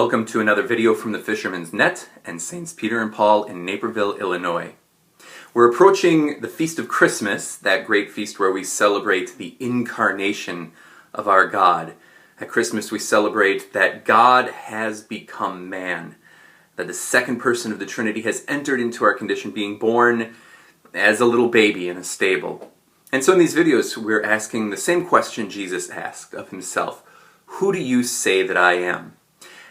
Welcome to another video from the Fisherman's Net and Saints Peter and Paul in Naperville, Illinois. We're approaching the Feast of Christmas, that great feast where we celebrate the incarnation of our God. At Christmas we celebrate that God has become man, that the second person of the Trinity has entered into our condition, being born as a little baby in a stable. And so in these videos we're asking the same question Jesus asked of himself: who do you say that I am?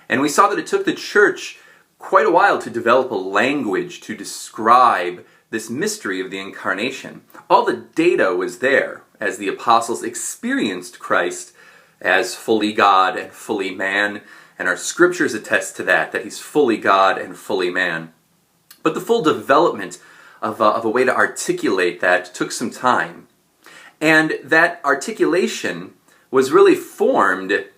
And we saw that it took the church quite a while to develop a language to describe this mystery of the incarnation. All the data was there as the apostles experienced Christ as fully God and fully man, and our scriptures attest to that he's fully God and fully man. But the full development of a way to articulate that took some time. And that articulation was really formed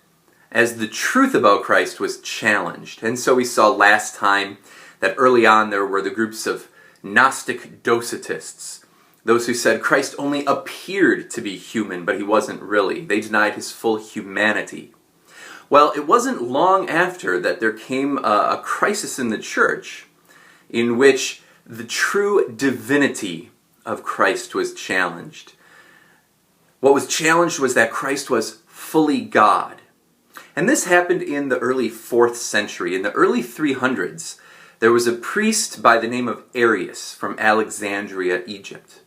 as the truth about Christ was challenged. And so we saw last time that early on there were the groups of Gnostic Docetists, those who said Christ only appeared to be human, but he wasn't really. They denied his full humanity. Well, it wasn't long after that there came a crisis in the church in which the true divinity of Christ was challenged. What was challenged was that Christ was fully God. And this happened in the early 4th century. In the early 300s, there was a priest by the name of Arius from Alexandria, Egypt.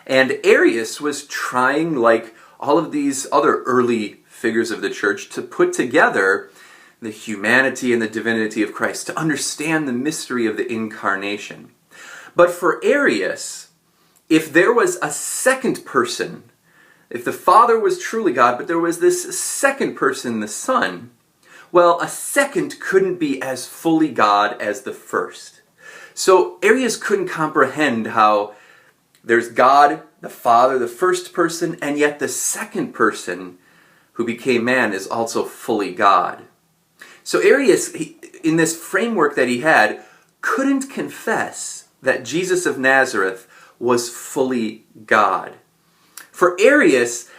And Arius was trying, like all of these other early figures of the church, to put together the humanity and the divinity of Christ, to understand the mystery of the incarnation. But for Arius, if there was a second person, if the Father was truly God, but there was this second person, the Son, well, a second couldn't be as fully God as the first. So Arius couldn't comprehend how there's God, the Father, the first person, and yet the second person who became man is also fully God. So Arius, in this framework that he had, couldn't confess that Jesus of Nazareth was fully God. For Arius,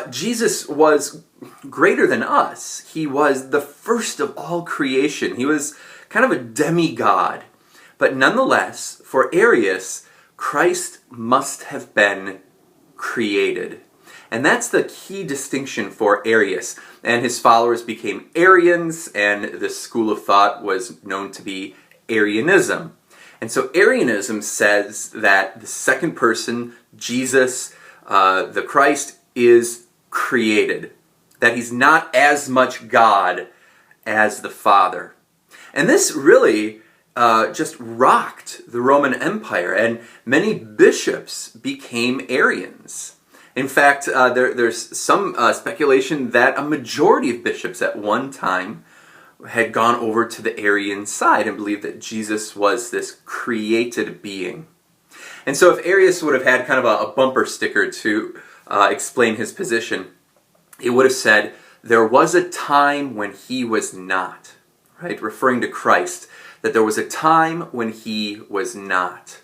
Jesus was greater than us. He was the first of all creation. He was kind of a demigod. But nonetheless, for Arius, Christ must have been created. And that's the key distinction for Arius. And his followers became Arians, and this school of thought was known to be Arianism. And so Arianism says that the second person, Jesus, the Christ, is created, that he's not as much God as the Father. And this really just rocked the Roman Empire, and many bishops became Arians. In fact, there's some speculation that a majority of bishops at one time had gone over to the Arian side and believed that Jesus was this created being. And so if Arius would have had kind of a bumper sticker to explain his position, it would have said, there was a time when he was not, right? Referring to Christ, that there was a time when he was not.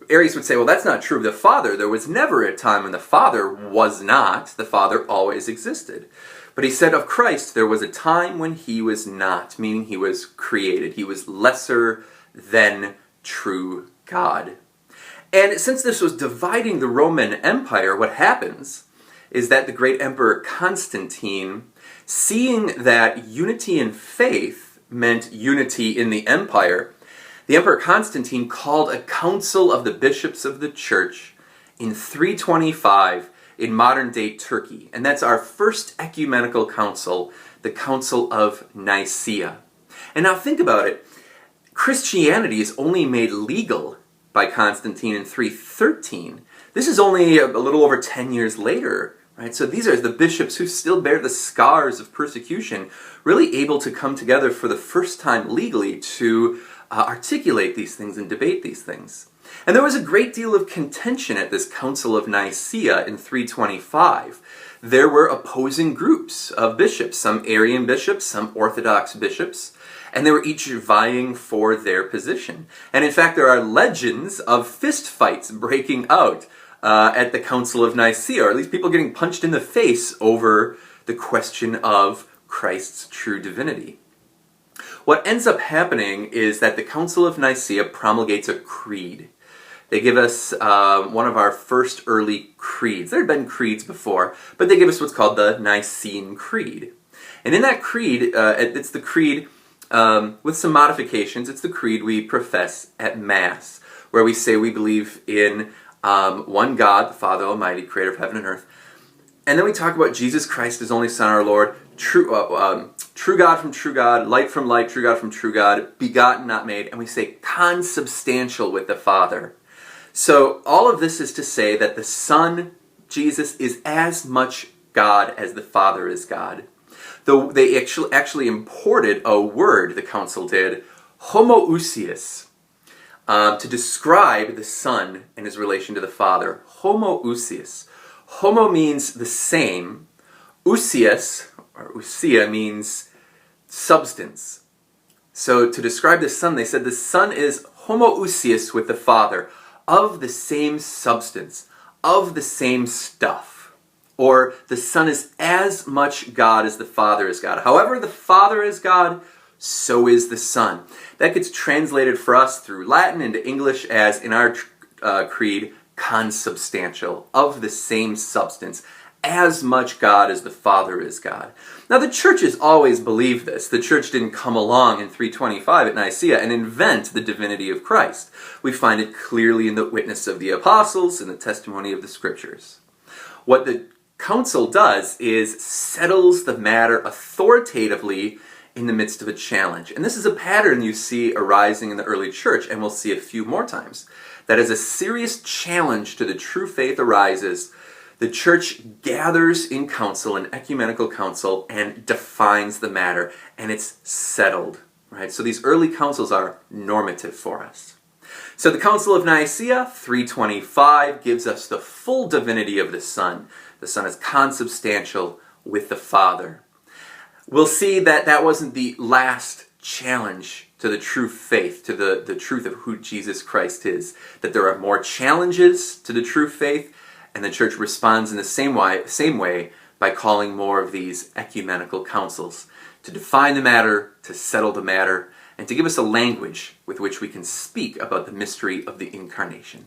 Arius would say, well, that's not true of the Father. There was never a time when the Father was not. The Father always existed. But he said of Christ, there was a time when he was not, meaning he was created. He was lesser than true God. And since this was dividing the Roman Empire, what happens is that the great Emperor Constantine, seeing that unity in faith meant unity in the empire, the Emperor Constantine called a council of the bishops of the church in 325 in modern-day Turkey. And that's our first ecumenical council, the Council of Nicea. And now think about it. Christianity is only made legal by Constantine in 313. This is only a little over 10 years later, right? So these are the bishops who still bear the scars of persecution, really able to come together for the first time legally to articulate these things and debate these things. And there was a great deal of contention at this Council of Nicea in 325. There were opposing groups of bishops, some Arian bishops, some Orthodox bishops, and they were each vying for their position. And in fact, there are legends of fist fights breaking out at the Council of Nicea, or at least people getting punched in the face over the question of Christ's true divinity. What ends up happening is that the Council of Nicea promulgates a creed. They give us one of our first early creeds. There had been creeds before, but they give us what's called the Nicene Creed. And in that creed, it's the creed with some modifications. It's the creed we profess at Mass, where we say we believe in one God, the Father Almighty, creator of heaven and earth. And then we talk about Jesus Christ, his only Son, our Lord, true God from true God, light from light, true God from true God, begotten, not made. And we say consubstantial with the Father. So all of this is to say that the Son, Jesus, is as much God as the Father is God. Though they actually imported a word, the council did, homoousios, to describe the Son and his relation to the Father. Homoousios. Homo means the same. Ousios, or ousia, means substance. So to describe the Son, they said the Son is homoousios with the Father, of the same substance, of the same stuff. Or the Son is as much God as the Father is God. However the Father is God, so is the Son. That gets translated for us through Latin into English as, in our creed, consubstantial, of the same substance, as much God as the Father is God. Now the Church has always believed this. The Church didn't come along in 325 at Nicea and invent the divinity of Christ. We find it clearly in the witness of the apostles and the testimony of the Scriptures. What the Council does is settles the matter authoritatively in the midst of a challenge. And this is a pattern you see arising in the early Church, and we'll see a few more times. That as a serious challenge to the true faith arises, the Church gathers in council, an ecumenical council, and defines the matter, and it's settled. Right? So these early councils are normative for us. So the Council of Nicea, 325, gives us the full divinity of the Son. The Son is consubstantial with the Father. We'll see that that wasn't the last challenge to the true faith, to the truth of who Jesus Christ is. That there are more challenges to the true faith, and the Church responds in the same way by calling more of these ecumenical councils to define the matter, to settle the matter, and to give us a language with which we can speak about the mystery of the Incarnation.